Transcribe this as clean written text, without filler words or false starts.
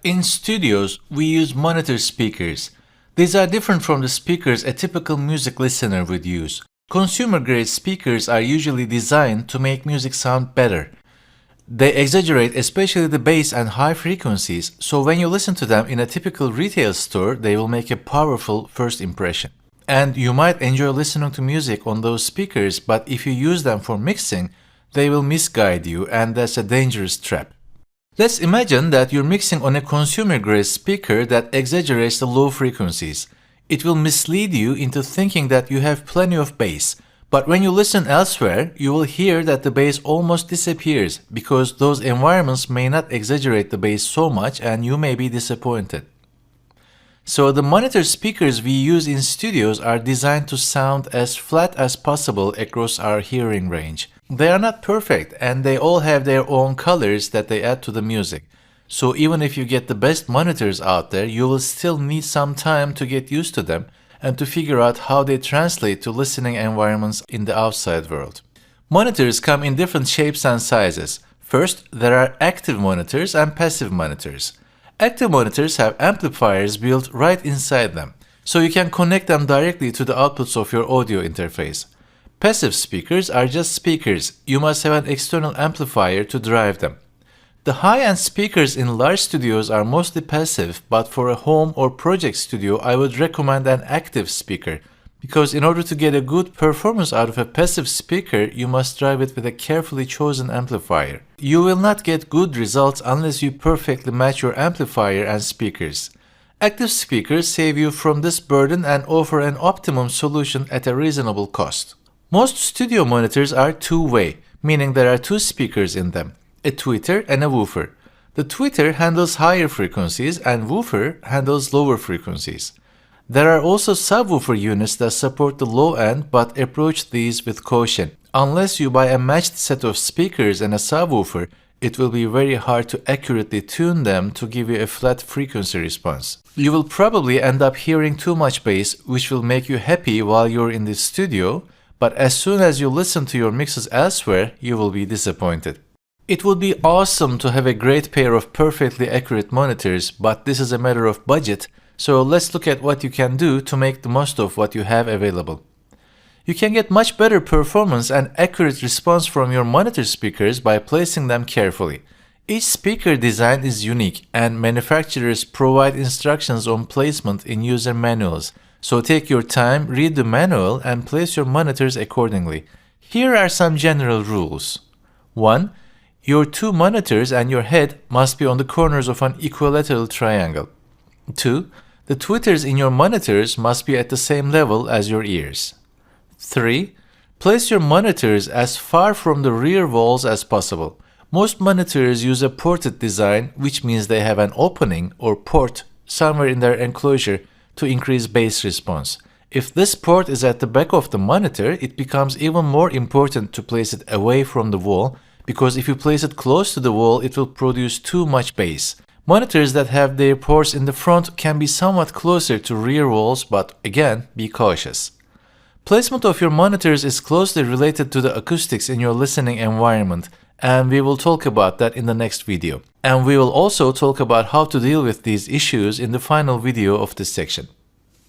In studios, we use monitor speakers. These are different from the speakers a typical music listener would use. Consumer-grade speakers are usually designed to make music sound better. They exaggerate especially the bass and high frequencies, so when you listen to them in a typical retail store, they will make a powerful first impression. And you might enjoy listening to music on those speakers, but if you use them for mixing, they will misguide you, and that's a dangerous trap. Let's imagine that you're mixing on a consumer-grade speaker that exaggerates the low frequencies. It will mislead you into thinking that you have plenty of bass, but when you listen elsewhere, you will hear that the bass almost disappears because those environments may not exaggerate the bass so much and you may be disappointed. So the monitor speakers we use in studios are designed to sound as flat as possible across our hearing range. They are not perfect and they all have their own colors that they add to the music. So even if you get the best monitors out there, you will still need some time to get used to them and to figure out how they translate to listening environments in the outside world. Monitors come in different shapes and sizes. First, there are active monitors and passive monitors. Active monitors have amplifiers built right inside them, so you can connect them directly to the outputs of your audio interface. Passive speakers are just speakers. You must have an external amplifier to drive them. The high-end speakers in large studios are mostly passive, but for a home or project studio, I would recommend an active speaker, because in order to get a good performance out of a passive speaker, you must drive it with a carefully chosen amplifier. You will not get good results unless you perfectly match your amplifier and speakers. Active speakers save you from this burden and offer an optimum solution at a reasonable cost. Most studio monitors are two-way, meaning there are two speakers in them, a tweeter and a woofer. The tweeter handles higher frequencies and woofer handles lower frequencies. There are also subwoofer units that support the low end but approach these with caution. Unless you buy a matched set of speakers and a subwoofer, it will be very hard to accurately tune them to give you a flat frequency response. You will probably end up hearing too much bass, which will make you happy while you're in the studio, but as soon as you listen to your mixes elsewhere, you will be disappointed. It would be awesome to have a great pair of perfectly accurate monitors, but this is a matter of budget, so let's look at what you can do to make the most of what you have available. You can get much better performance and accurate response from your monitor speakers by placing them carefully. Each speaker design is unique, and manufacturers provide instructions on placement in user manuals. So take your time, read the manual, and place your monitors accordingly. Here are some general rules. 1. Your two monitors and your head must be on the corners of an equilateral triangle. 2. The tweeters in your monitors must be at the same level as your ears. 3. Place your monitors as far from the rear walls as possible. Most monitors use a ported design, which means they have an opening or port somewhere in their enclosure to increase bass response. If this port is at the back of the monitor, it becomes even more important to place it away from the wall, because if you place it close to the wall, it will produce too much bass. Monitors that have their ports in the front can be somewhat closer to rear walls, but again, be cautious. Placement of your monitors is closely related to the acoustics in your listening environment, and we will talk about that in the next video. And we will also talk about how to deal with these issues in the final video of this section.